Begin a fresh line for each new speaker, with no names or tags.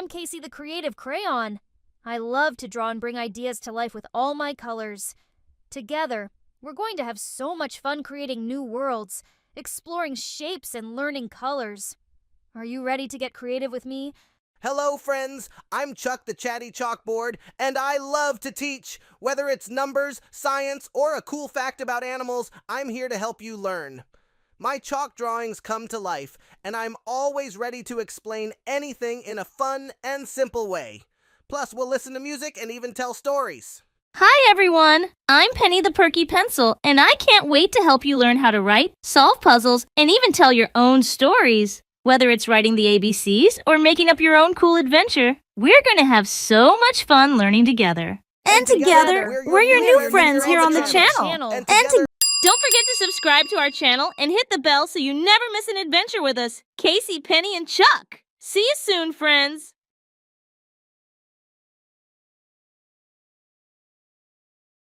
I'm Casey the Creative Crayon. I love to draw and bring ideas to life with all my colors. Together, we're going to have so much fun creating new worlds, exploring shapes and learning colors. Are you ready to get creative with me?
Hello, friends. I'm Chuck the Chatty Chalkboard, and I love to teach. Whether it's numbers, science, or a cool fact about animals, I'm here to help you learn. My chalk drawings come to life, and I'm always ready to explain anything in a fun and simple way. Plus, we'll listen to music and even tell stories.
Hi everyone! I'm Penny the Perky Pencil, and I can't wait to help you learn how to write, solve puzzles, and even tell your own stories. Whether it's writing the ABCs or making up your own cool adventure, we're going to have so much fun learning together.
And together, we're your new friends here on the channel.
Don't forget to subscribe to our channel and hit the bell so you never miss an adventure with us, Casey, Penny, and Chuck. See you soon, friends!